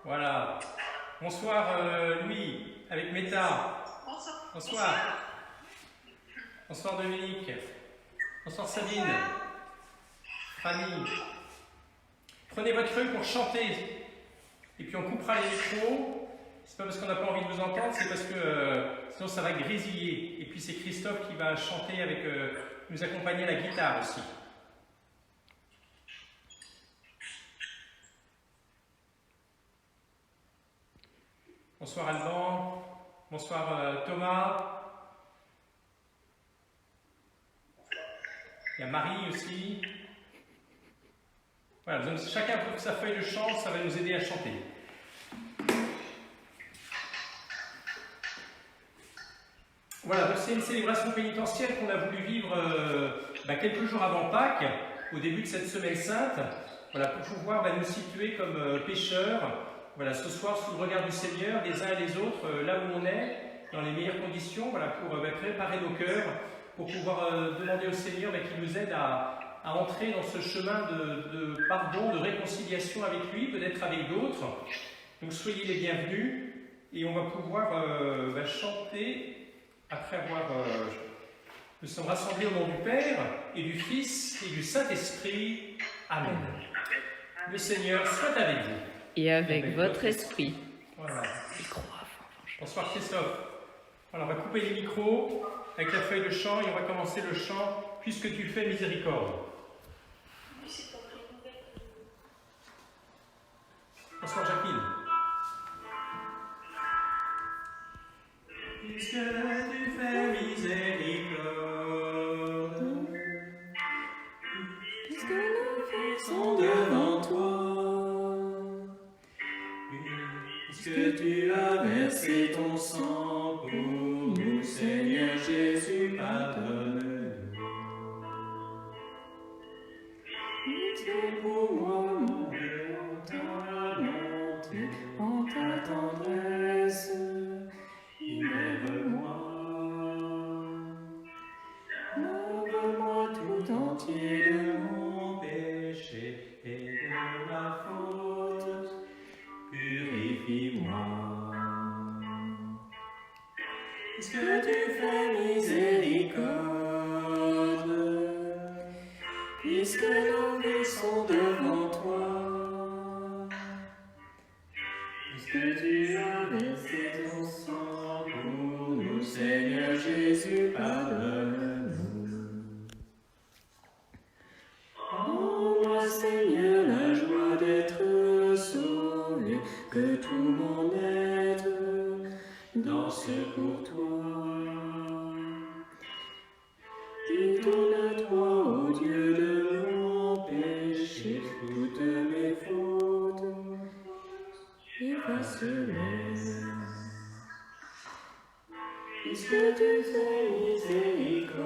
Voilà. Bonsoir Louis, avec Meta. Bonsoir. Bonsoir. Bonsoir Dominique. Bonsoir Sabine. Fanny. Prenez votre feuille pour chanter. Et puis on coupera les micros. C'est pas parce qu'on n'a pas envie de vous entendre, c'est parce que sinon ça va grésiller. Et puis c'est Christophe qui va chanter avec, nous accompagner à la guitare aussi. Bonsoir Alban. Bonsoir Thomas. Il y a Marie aussi. Voilà, chacun pour sa feuille de chant, ça va nous aider à chanter. Voilà, donc c'est une célébration pénitentielle qu'on a voulu vivre quelques jours avant Pâques, au début de cette semaine sainte, voilà, pour pouvoir nous situer comme pécheurs, voilà, ce soir sous le regard du Seigneur, les uns et les autres, là où on est, dans les meilleures conditions, voilà, pour préparer nos cœurs, pour pouvoir demander au Seigneur qu'il nous aide à entrer dans ce chemin de pardon, de réconciliation avec lui, peut-être avec d'autres. Donc soyez les bienvenus, et on va pouvoir chanter. Après avoir, nous sommes rassemblés au nom du Père, et du Fils, et du Saint-Esprit. Amen. Le Seigneur soit avec vous. Et avec votre esprit. Voilà. Bonsoir Christophe. Alors, on va couper les micros avec la feuille de chant, et on va commencer le chant « Puisque tu fais miséricorde ». Bonsoir Jacqueline. Puisque tu fais miséricorde, Puisque nos vies sont devant toi, puisque tu as versé ton sang pour nous, Seigneur Jésus, pardonne-nous. Pitié pour moi, mon Dieu, en ta tendresse. Lave-moi tout entier de mon péché et de ma faute, purifie-moi. Puisque tu fais miséricorde, puisque nos vies sont devant toi, puisque tu as versé ton sang pour nous, Seigneur Jésus, pardonne-nous. Rends-moi, Seigneur, la joie d'être sauvé, que tout mon être danse pour toi. Détourne-toi, ô Dieu, de mon péché, toutes mes fautes, efface-les. Puisque tu fais miséricorde,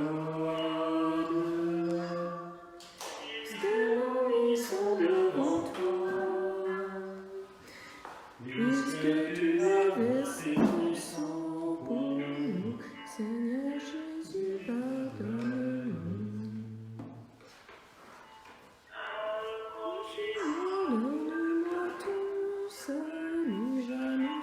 puisque nos vies sont devant toi, puisque tu as versé ton sang pour nous, Seigneur Jésus, pardonne-nous. Donne-moi ton salut, jamais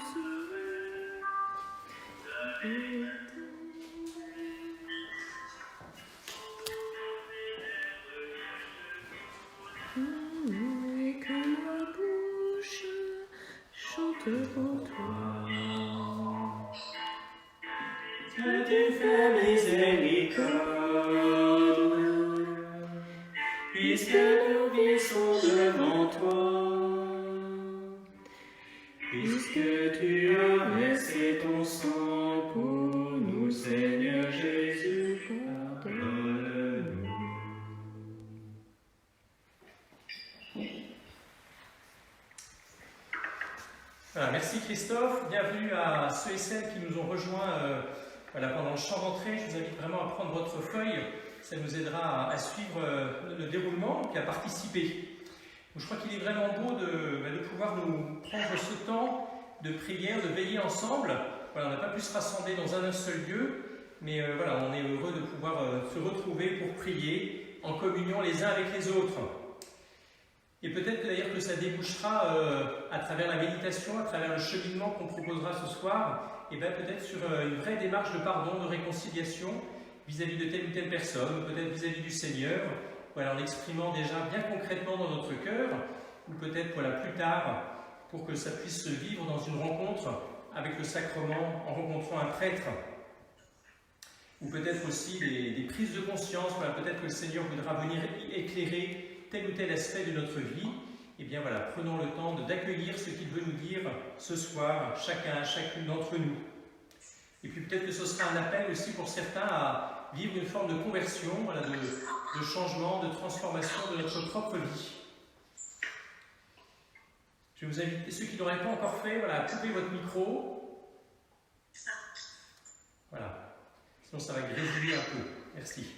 et que ma bouche chante pour toi. Que tu fais miséricorde, puisque nos vies sont devant toi, puisque tu as versé ton sang pour nous, Seigneur Jésus, pardonne-nous. Voilà, merci Christophe, bienvenue à ceux et celles qui nous ont rejoints pendant le chant d'entrée. Je vous invite vraiment à prendre votre feuille, ça nous aidera à suivre le déroulement et à participer. Donc, je crois qu'il est vraiment beau de pouvoir nous prendre ce temps de prière, de veiller ensemble. Voilà, on n'a pas pu se rassembler dans un seul lieu, mais voilà, on est heureux de pouvoir se retrouver pour prier en communion les uns avec les autres. Et peut-être d'ailleurs que ça débouchera à travers la méditation, à travers le cheminement qu'on proposera ce soir, et bien peut-être sur une vraie démarche de pardon, de réconciliation vis-à-vis de telle ou telle personne, peut-être vis-à-vis du Seigneur, voilà, en l'exprimant déjà bien concrètement dans notre cœur, ou peut-être voilà, plus tard, pour que ça puisse se vivre dans une rencontre avec le sacrement, en rencontrant un prêtre, ou peut-être aussi des prises de conscience, voilà, peut-être que le Seigneur voudra venir éclairer tel ou tel aspect de notre vie. Et bien voilà, prenons le temps d'accueillir ce qu'il veut nous dire ce soir, chacune d'entre nous. Et puis peut-être que ce sera un appel aussi pour certains à vivre une forme de conversion, voilà, de changement, de transformation de notre propre vie. Je vais vous inviter, ceux qui ne l'auraient pas encore fait, voilà, à couper votre micro. Voilà. Sinon ça va grésiller un peu. Merci.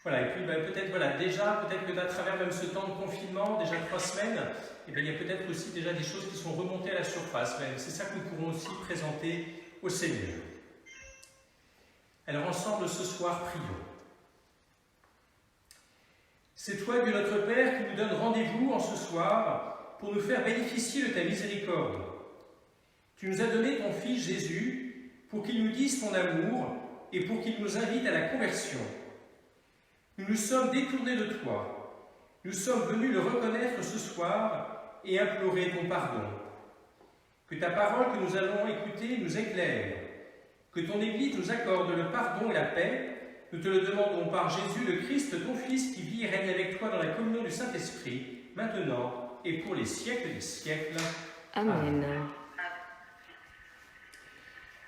Voilà, et puis peut-être, voilà, déjà, peut-être que à travers même ce temps de confinement, déjà 3 semaines, et bien, il y a peut-être aussi déjà des choses qui sont remontées à la surface. C'est ça que nous pourrons aussi présenter au Seigneur. Alors ensemble, ce soir, prions. C'est toi, Dieu notre Père, qui nous donne rendez-vous en ce soir pour nous faire bénéficier de ta miséricorde. Tu nous as donné ton Fils Jésus pour qu'il nous dise ton amour et pour qu'il nous invite à la conversion. Nous nous sommes détournés de toi. Nous sommes venus le reconnaître ce soir et implorer ton pardon. Que ta parole que nous allons écouter nous éclaire. Que ton Église nous accorde le pardon et la paix. Nous te le demandons par Jésus le Christ, ton Fils, qui vit et règne avec toi dans la communion du Saint-Esprit, maintenant et pour les siècles des siècles. Amen.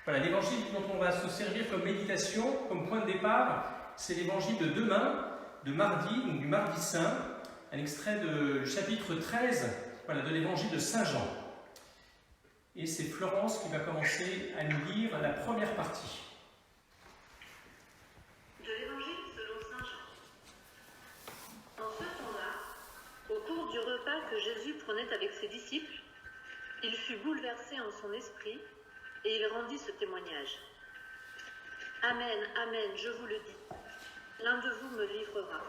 Voilà, l'évangile dont on va se servir comme méditation, comme point de départ, c'est l'évangile de demain, de mardi, donc du mardi saint, un extrait du chapitre 13, voilà, de l'évangile de Saint Jean. Et c'est Florence qui va commencer à nous lire la première partie. De l'évangile selon Saint Jean. En ce temps-là, au cours du repas que Jésus prenait avec ses disciples, il fut bouleversé en son esprit et il rendit ce témoignage. Amen, amen, je vous le dis. L'un de vous me livrera.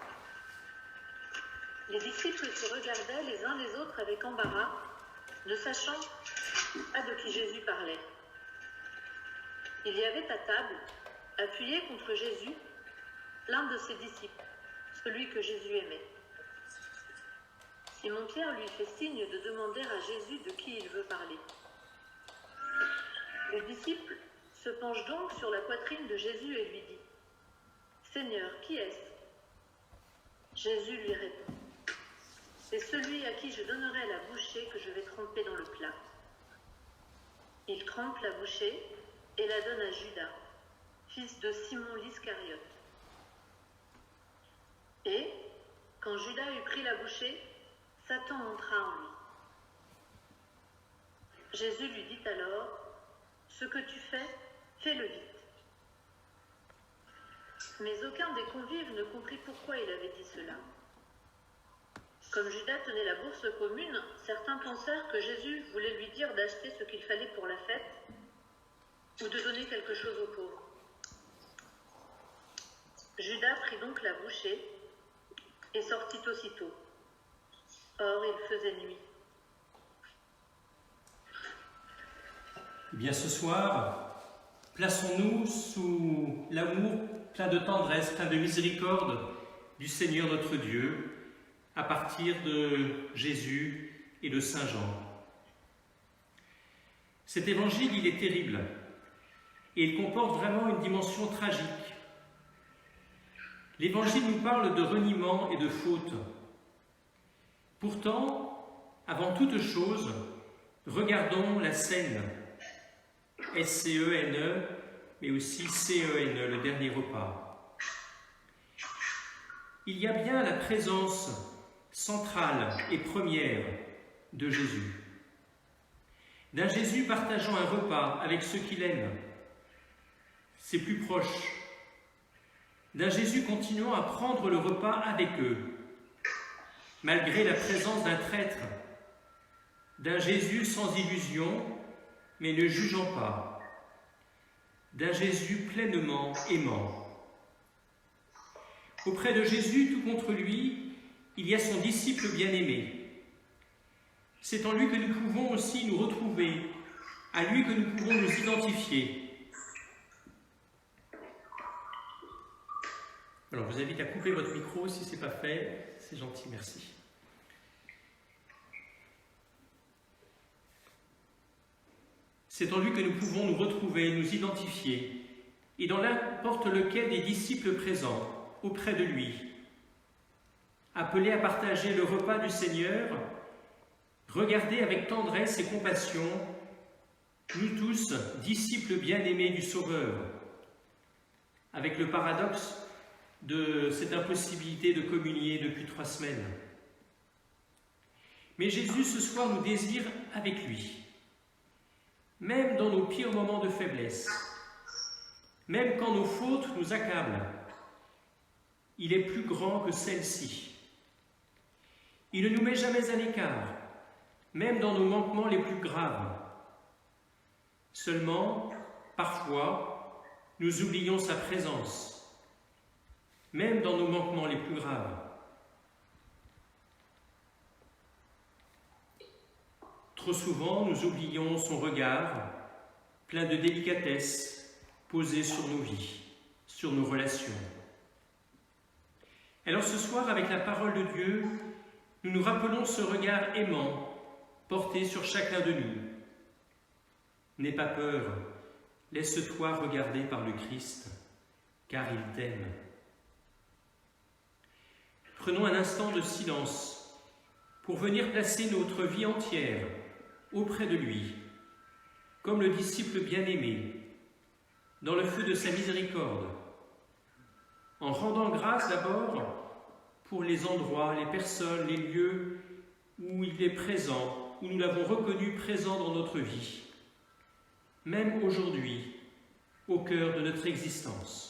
Les disciples se regardaient les uns les autres avec embarras, ne sachant pas de qui Jésus parlait. Il y avait à table, appuyé contre Jésus, l'un de ses disciples, celui que Jésus aimait. Simon-Pierre lui fait signe de demander à Jésus de qui il veut parler. Le disciple se penche donc sur la poitrine de Jésus et lui dit « Seigneur, qui est-ce » Jésus lui répond « C'est celui à qui je donnerai la bouchée que je vais tremper dans le plat. » Il trempe la bouchée et la donne à Judas, fils de Simon l'Iscariote. Et, quand Judas eut pris la bouchée, Satan entra en lui. Jésus lui dit alors « Ce que tu fais, fais-le vite. » Mais aucun des convives ne comprit pourquoi il avait dit cela. Comme Judas tenait la bourse commune, certains pensèrent que Jésus voulait lui dire d'acheter ce qu'il fallait pour la fête ou de donner quelque chose aux pauvres. Judas prit donc la bouchée et sortit aussitôt. Or, il faisait nuit. Eh bien, ce soir, plaçons-nous sous l'amour plein de tendresse, plein de miséricorde du Seigneur notre Dieu, à partir de Jésus et de Saint Jean. Cet évangile, il est terrible, et il comporte vraiment une dimension tragique. L'évangile nous parle de reniement et de faute. Pourtant, avant toute chose, regardons la scène, S-C-E-N-E, mais aussi C-E-N-E, le dernier repas. Il y a bien la présence centrale et première de Jésus. D'un Jésus partageant un repas avec ceux qu'il aime, ses plus proches. D'un Jésus continuant à prendre le repas avec eux, malgré la présence d'un traître. D'un Jésus sans illusion, mais ne jugeant pas. D'un Jésus pleinement aimant. Auprès de Jésus, tout contre lui, il y a son disciple bien-aimé. C'est en lui que nous pouvons aussi nous retrouver, à lui que nous pouvons nous identifier. Alors, je vous invite à couper votre micro si ce n'est pas fait. C'est gentil, merci. C'est en lui que nous pouvons nous retrouver, nous identifier, et dans n'importe lequel des disciples présents auprès de lui, appelés à partager le repas du Seigneur, regardez avec tendresse et compassion, nous tous, disciples bien-aimés du Sauveur, avec le paradoxe de cette impossibilité de communier depuis 3 semaines. Mais Jésus, ce soir, nous désire avec lui, même dans nos pires moments de faiblesse, même quand nos fautes nous accablent. Il est plus grand que celles-ci. Il ne nous met jamais à l'écart, même dans nos manquements les plus graves. Seulement, parfois, nous oublions sa présence, même dans nos manquements les plus graves. Trop souvent, nous oublions son regard, plein de délicatesse, posé sur nos vies, sur nos relations. Alors ce soir, avec la parole de Dieu, nous nous rappelons ce regard aimant porté sur chacun de nous. N'aie pas peur, laisse-toi regarder par le Christ, car il t'aime. Prenons un instant de silence pour venir placer notre vie entière auprès de lui, comme le disciple bien-aimé, dans le feu de sa miséricorde, en rendant grâce d'abord pour les endroits, les personnes, les lieux où il est présent, où nous l'avons reconnu présent dans notre vie, même aujourd'hui, au cœur de notre existence.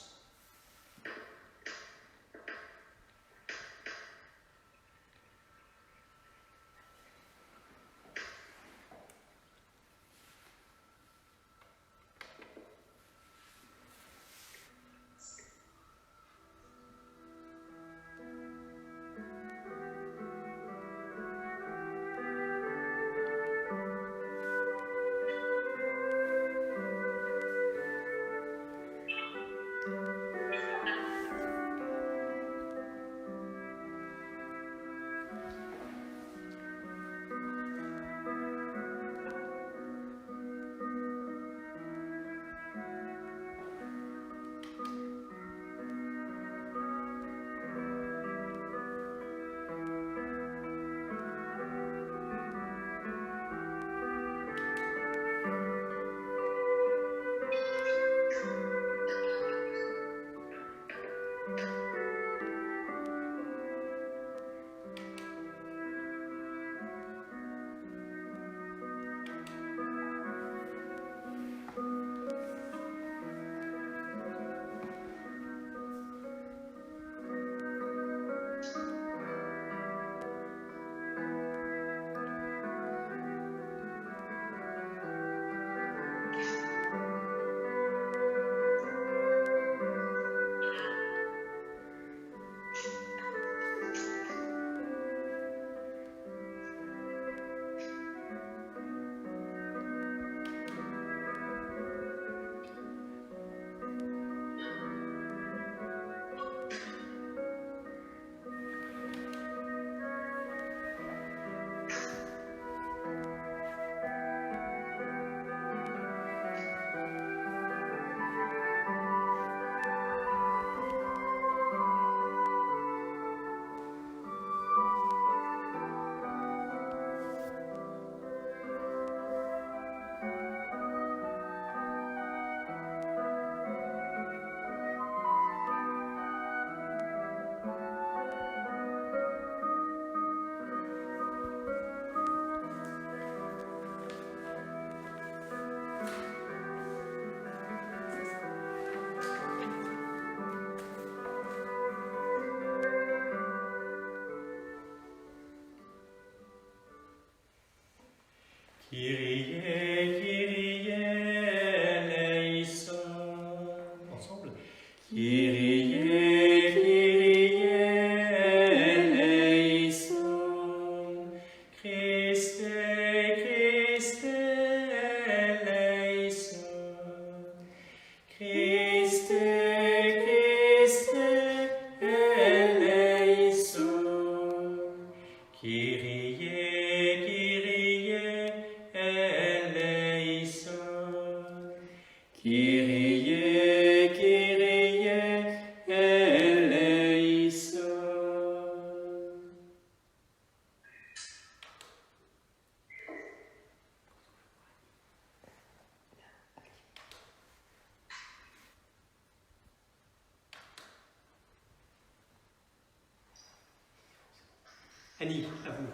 Annie, à vous.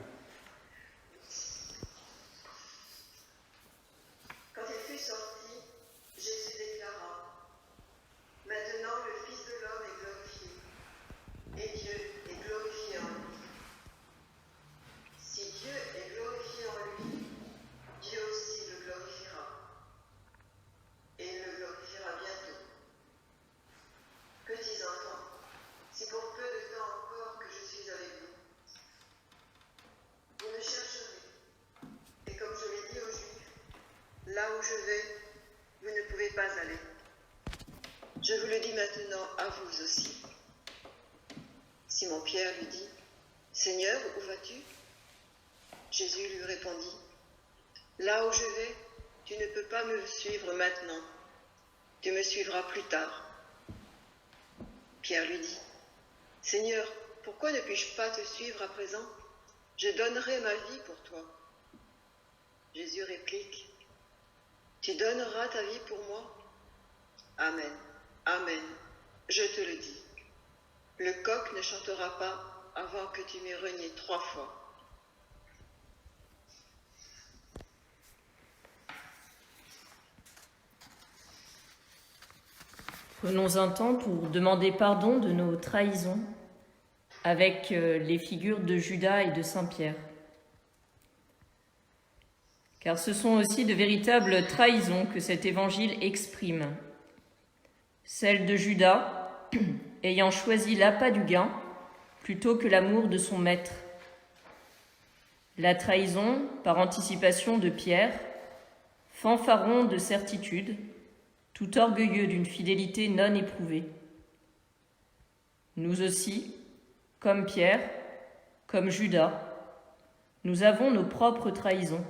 Quand il fut sorti, Jésus déclara: Maintenant le Fils de l'homme est glorifié, et Dieu est glorifié en lui. Si Dieu est glorifié en lui, Dieu aussi le glorifiera. Et il le glorifiera bientôt. Petits enfants, si pour peu de temps encore que je suis avec vous, vous me chercherez. Et comme je l'ai dit aux Juifs, là où je vais, vous ne pouvez pas aller. Je vous le dis maintenant à vous aussi. Simon-Pierre lui dit: Seigneur, où vas-tu? Jésus lui répondit: Là où je vais, tu ne peux pas me suivre maintenant. Tu me suivras plus tard. Pierre lui dit: Seigneur, pourquoi ne puis-je pas te suivre à présent? Je donnerai ma vie pour toi. Jésus réplique: Tu donneras ta vie pour moi? Amen, amen, je te le dis. Le coq ne chantera pas avant que tu m'aies renié 3 fois. Prenons un temps pour demander pardon de nos trahisons avec les figures de Judas et de Saint-Pierre. Car ce sont aussi de véritables trahisons que cet évangile exprime. Celle de Judas, ayant choisi l'appât du gain plutôt que l'amour de son maître. La trahison, par anticipation, de Pierre, fanfaron de certitude, tout orgueilleux d'une fidélité non éprouvée. Nous aussi, comme Pierre, comme Judas, nous avons nos propres trahisons,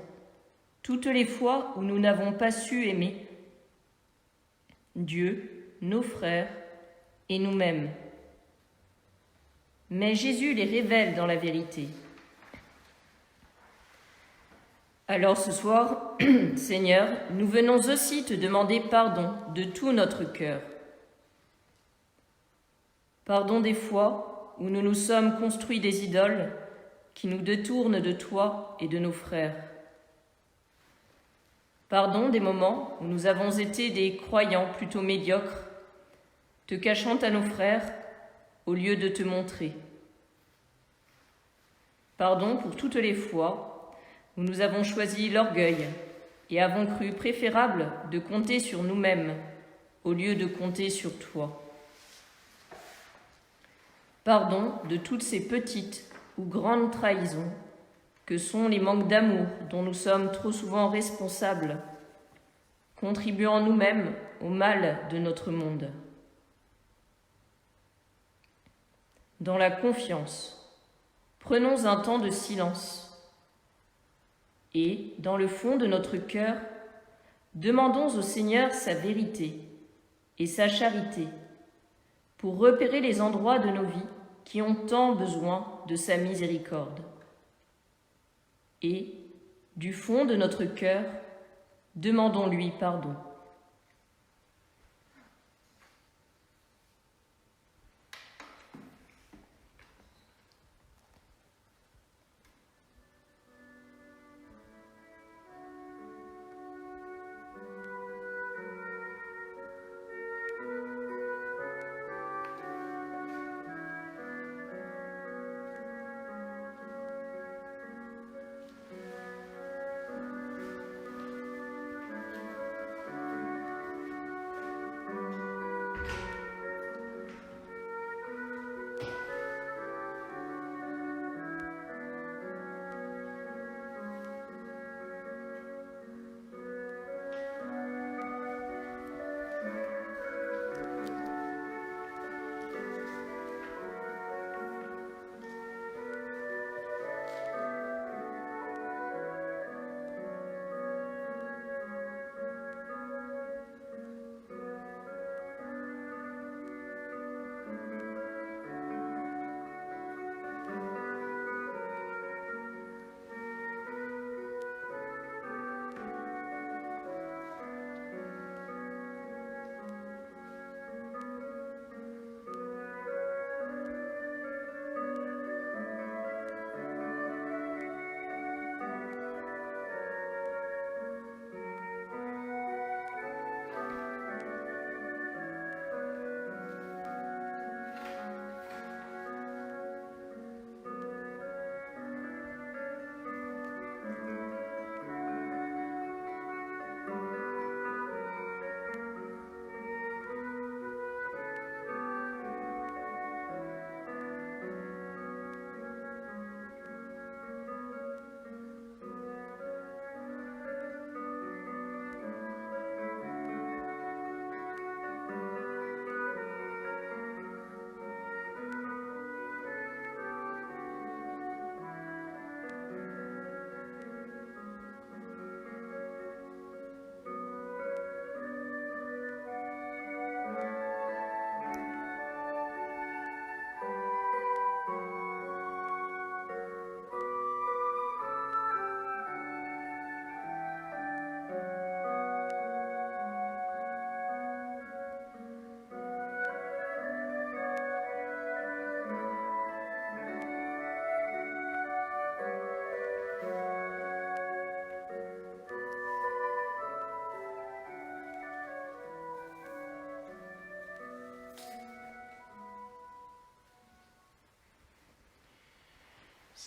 toutes les fois où nous n'avons pas su aimer Dieu, nos frères et nous-mêmes. Mais Jésus les révèle dans la vérité. Alors ce soir, Seigneur, nous venons aussi te demander pardon de tout notre cœur. Pardon des fois où nous nous sommes construits des idoles qui nous détournent de toi et de nos frères. Pardon des moments où nous avons été des croyants plutôt médiocres, te cachant à nos frères au lieu de te montrer. Pardon pour toutes les fois où nous avons choisi l'orgueil et avons cru préférable de compter sur nous-mêmes au lieu de compter sur toi. Pardon de toutes ces petites ou grandes trahisons que sont les manques d'amour dont nous sommes trop souvent responsables, contribuant nous-mêmes au mal de notre monde. Dans la confiance, prenons un temps de silence et, dans le fond de notre cœur, demandons au Seigneur sa vérité et sa charité pour repérer les endroits de nos vies qui ont tant besoin de sa miséricorde. Et, du fond de notre cœur, demandons-lui pardon.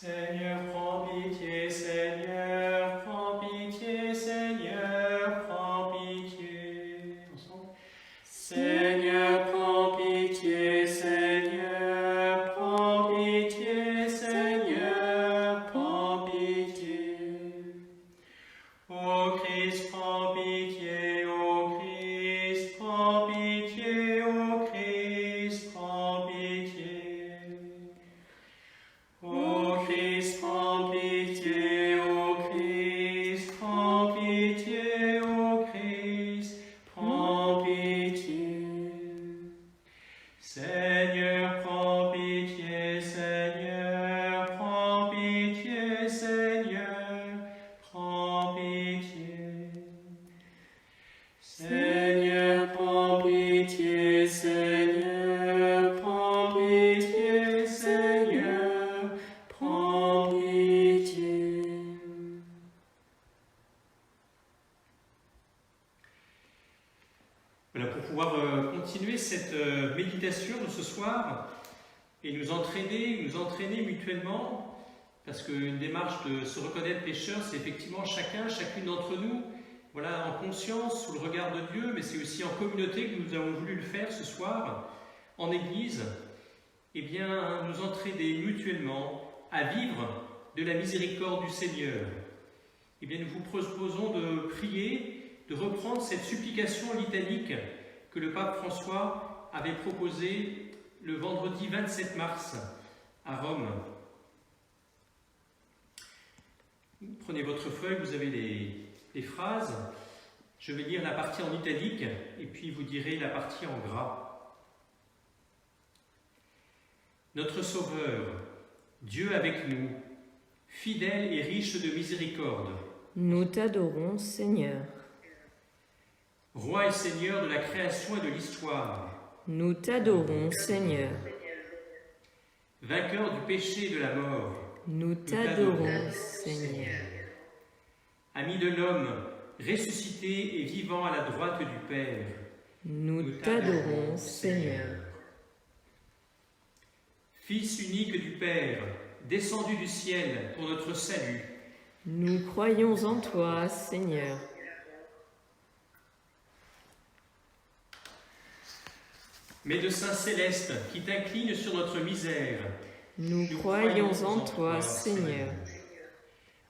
Seigneur, prends pitié, Seigneur, prends pitié, Seigneur, prends pitié. Ensemble. Seigneur, prends pitié, Seigneur, prends pitié, Seigneur, prends pitié. Ô Christ, prends pitié, ô Christ, prends pitié, ô Christ, prends pitié. Ô Christ, prends pitié, ô Christ, prends pitié, ô Christ, prends pitié. Seigneur, prends pitié, Seigneur, prends pitié, Seigneur, prends pitié. Seigneur, prends pitié, Seigneur, prends pitié, Seigneur, prends pitié. Voilà, pour pouvoir continuer cette méditation de ce soir et nous entraîner mutuellement, parce qu'une démarche de se reconnaître pécheur, c'est effectivement chacune d'entre nous, voilà, en conscience, sous le regard de Dieu, mais c'est aussi en communauté que nous avons voulu le faire ce soir, en Église, et bien nous entraîner mutuellement à vivre de la miséricorde du Seigneur. Et bien nous vous proposons de prier, de reprendre cette supplication litanique que le pape François avait proposée le vendredi 27 mars à Rome. Prenez votre feuille, vous avez les phrases. Je vais lire la partie en italique et puis vous direz la partie en gras. Notre Sauveur, Dieu avec nous, fidèle et riche de miséricorde. Nous t'adorons, Seigneur. Roi et Seigneur de la création et de l'histoire. Nous t'adorons, Seigneur. Vainqueur du péché et de la mort. Nous t'adorons, Seigneur. Ami de l'homme, ressuscité et vivant à la droite du Père. Nous t'adorons, Seigneur. Fils unique du Père, descendu du ciel pour notre salut. Nous croyons en toi, Seigneur. Médecin céleste qui t'incline sur notre misère. Nous croyons en toi, Seigneur.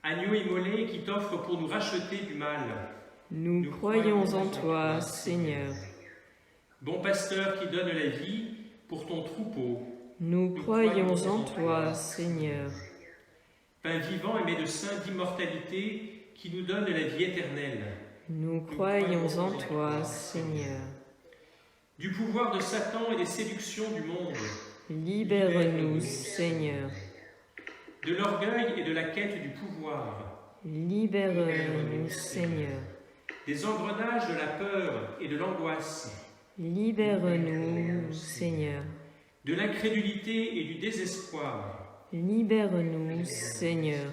Agneau immolé qui t'offre pour nous racheter du mal. Nous croyons en toi, Seigneur. Bon pasteur qui donne la vie pour ton troupeau. Nous croyons en toi, Seigneur. Pain vivant et médecin d'immortalité qui nous donne la vie éternelle. Nous croyons en toi, Seigneur. Du pouvoir de Satan et des séductions du monde. Libère-nous, Seigneur. De l'orgueil et de la quête du pouvoir. Libère-nous, Seigneur. Des engrenages de la peur et de l'angoisse. Libère-nous, Seigneur. De l'incrédulité et du désespoir. Libère-nous, Seigneur.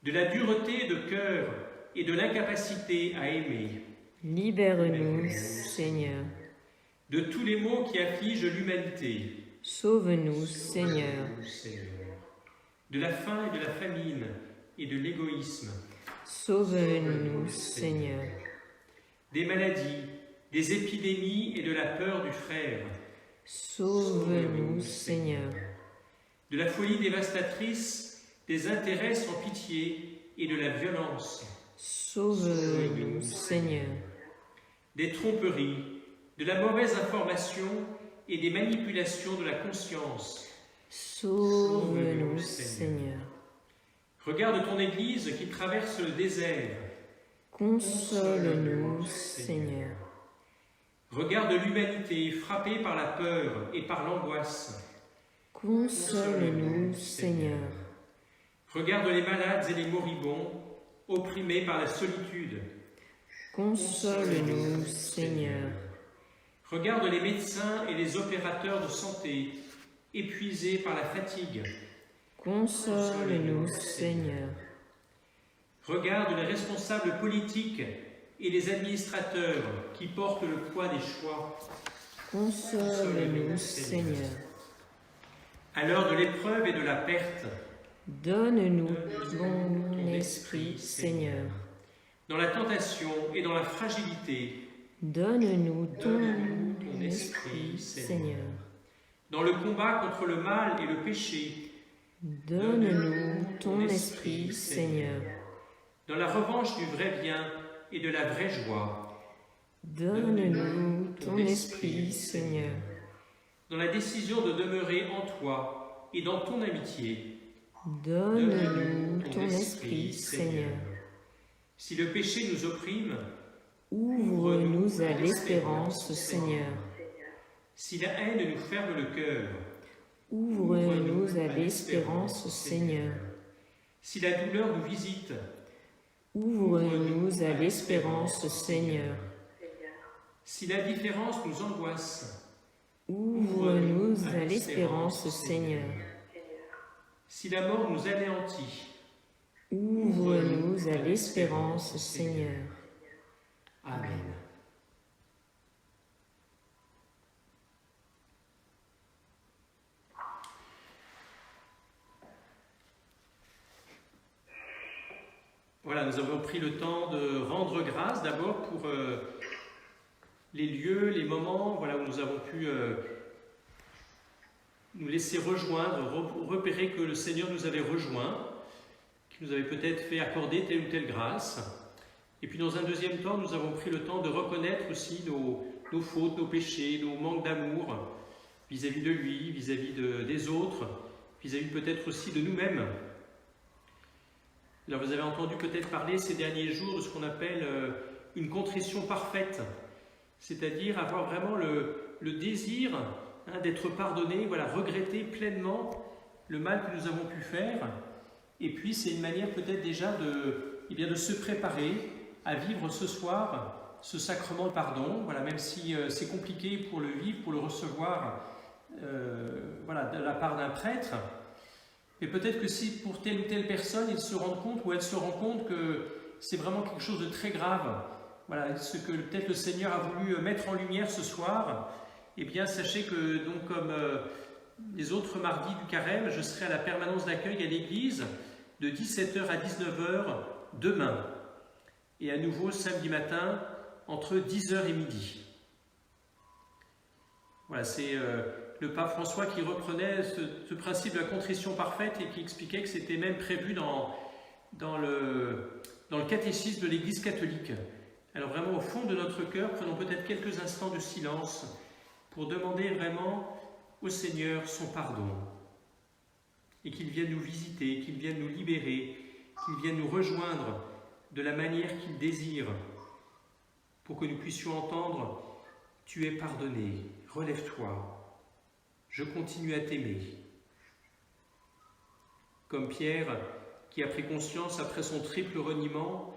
De la dureté de cœur et de l'incapacité à aimer. Libère-nous, Seigneur. De tous les maux qui affligent l'humanité. Sauve-nous, Seigneur. De la faim et de la famine et de l'égoïsme. Sauve-nous, Seigneur. Des maladies, des épidémies et de la peur du frère. Sauve-nous, Seigneur. De la folie dévastatrice, des intérêts sans pitié et de la violence. Sauve-nous, Seigneur. Des tromperies, de la mauvaise information et des manipulations de la conscience. Sauve-nous, Seigneur. Regarde ton Église qui traverse le désert. Console-nous, Seigneur. Regarde l'humanité frappée par la peur et par l'angoisse. Console-nous, Seigneur. Regarde les malades et les moribonds, opprimés par la solitude. Console-nous, Seigneur. Regarde les médecins et les opérateurs de santé, épuisés par la fatigue. Console-nous, Seigneur. Regarde les responsables politiques et les administrateurs qui portent le poids des choix. Console-nous, Seigneur. À l'heure de l'épreuve et de la perte, Donne-nous ton esprit, Seigneur. Dans la tentation et dans la fragilité, Donne-nous ton esprit, Seigneur. dans le combat contre le mal et le péché, Donne-nous ton esprit, Seigneur. dans la revanche du vrai bien et de la vraie joie, Donne-nous ton esprit, Seigneur. dans la décision de demeurer en toi et dans ton amitié. Donne-nous ton esprit, Seigneur. Si le péché nous opprime, Ouvre-nous à l'espérance, Seigneur. si la haine nous ferme le cœur, Ouvre-nous à l'espérance, Seigneur. si la douleur nous visite, Ouvre-nous à l'espérance, Seigneur. si l'indifférence nous angoisse, Ouvre-nous à l'espérance, Seigneur. si la mort nous anéantit, Ouvre-nous à l'espérance, Seigneur. Amen. Voilà, nous avons pris le temps de rendre grâce d'abord pour les lieux, les moments voilà, où nous avons pu nous laisser rejoindre, repérer que le Seigneur nous avait rejoints, qui nous avait peut-être fait accorder telle ou telle grâce. Et puis dans un deuxième temps, nous avons pris le temps de reconnaître aussi nos fautes, nos péchés, nos manques d'amour vis-à-vis de lui, vis-à-vis des autres, vis-à-vis peut-être aussi de nous-mêmes. Alors vous avez entendu peut-être parler ces derniers jours de ce qu'on appelle une contrition parfaite, c'est-à-dire avoir vraiment le désir d'être pardonné, voilà, regretter pleinement le mal que nous avons pu faire. Et puis c'est une manière peut-être déjà de se préparer à vivre ce soir ce sacrement de pardon, voilà, même si c'est compliqué pour le vivre, pour le recevoir voilà, de la part d'un prêtre. Mais peut-être que si pour telle ou telle personne, il se rend compte ou elle se rend compte que c'est vraiment quelque chose de très grave, voilà, ce que peut-être le Seigneur a voulu mettre en lumière ce soir, eh bien sachez que donc comme les autres mardis du carême, je serai à la permanence d'accueil à l'église de 17h à 19h demain et à nouveau samedi matin entre 10h et midi. Voilà, c'est le pape François qui reprenait ce principe de la contrition parfaite et qui expliquait que c'était même prévu dans le catéchisme de l'Église catholique. Alors vraiment au fond de notre cœur, prenons peut-être quelques instants de silence pour demander vraiment au Seigneur son pardon et qu'il vienne nous visiter, qu'il vienne nous libérer, qu'il vienne nous rejoindre de la manière qu'il désire pour que nous puissions entendre « Tu es pardonné, relève-toi ». Je continue à t'aimer. Comme Pierre, qui a pris conscience après son triple reniement,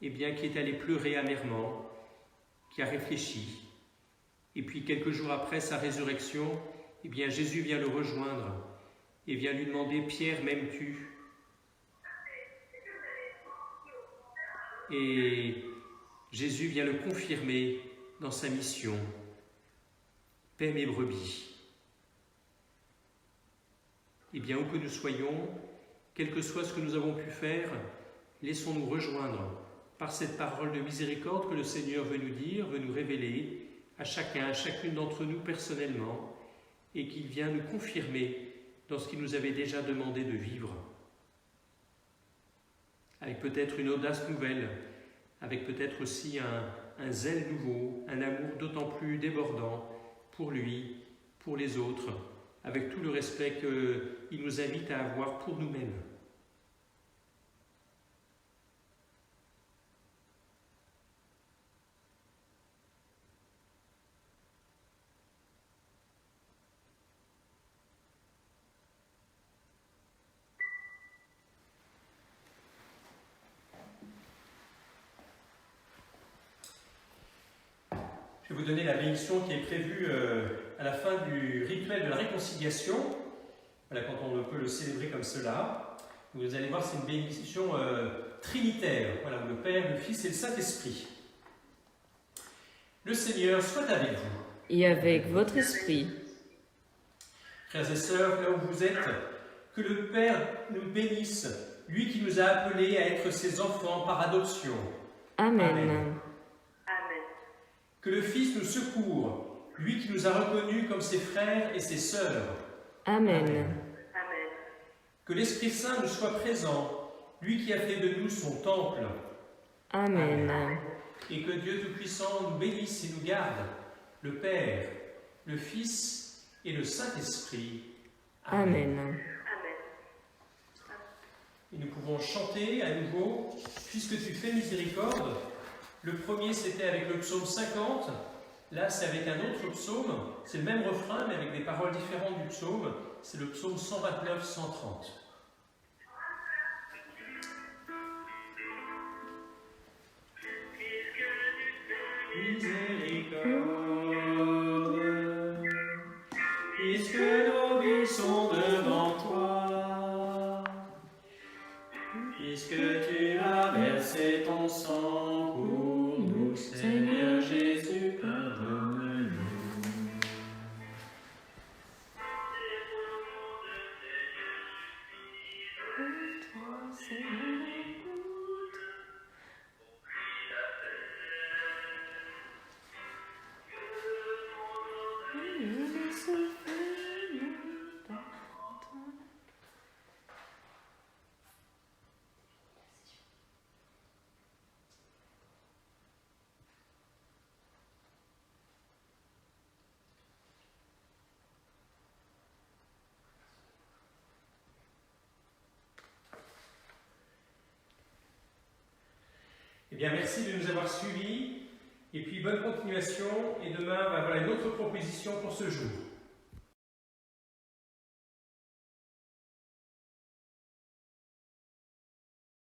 eh bien, qui est allé pleurer amèrement, qui a réfléchi. Et puis, quelques jours après sa résurrection, eh bien, Jésus vient le rejoindre et vient lui demander « Pierre, m'aimes-tu » Et Jésus vient le confirmer dans sa mission « Paix mes brebis ». Eh bien, où que nous soyons, quel que soit ce que nous avons pu faire, laissons-nous rejoindre par cette parole de miséricorde que le Seigneur veut nous dire, veut nous révéler à chacun, à chacune d'entre nous personnellement, et qu'il vient nous confirmer dans ce qu'il nous avait déjà demandé de vivre. Avec peut-être une audace nouvelle, avec peut-être aussi un zèle nouveau, un amour d'autant plus débordant pour lui, pour les autres, avec tout le respect qu'il nous invite à avoir pour nous-mêmes. Je vais vous donner la bénédiction qui est prévue à la fin du rituel de la réconciliation. Voilà, quand on peut le célébrer comme cela. Vous allez voir, c'est une bénédiction trinitaire, voilà, où le Père, le Fils et le Saint-Esprit. Le Seigneur soit avec vous. Et avec votre esprit. Frères et sœurs, là où vous êtes, Que le Père nous bénisse, lui qui nous a appelés à être ses enfants par adoption. Amen. Amen. Que le Fils nous secourt, lui qui nous a reconnus comme ses frères et ses sœurs. Amen. Que l'Esprit Saint nous soit présent, lui qui a fait de nous son temple. Amen. Et que Dieu Tout-Puissant nous bénisse et nous garde, le Père, le Fils et le Saint-Esprit. Amen. Et nous pouvons chanter à nouveau, puisque tu fais miséricorde. Le premier, c'était avec le psaume 50. Là, c'est avec un autre psaume. C'est le même refrain, mais avec des paroles différentes du psaume. C'est le psaume 129-130. Miséricorde, puisque nos vies sont devant toi, puisque tu as versé ton sang pour nous, Seigneur Jésus, pardonne-nous. Eh bien, merci de nous avoir suivis. Et puis, bonne continuation. Et demain, voilà une autre proposition pour ce jour.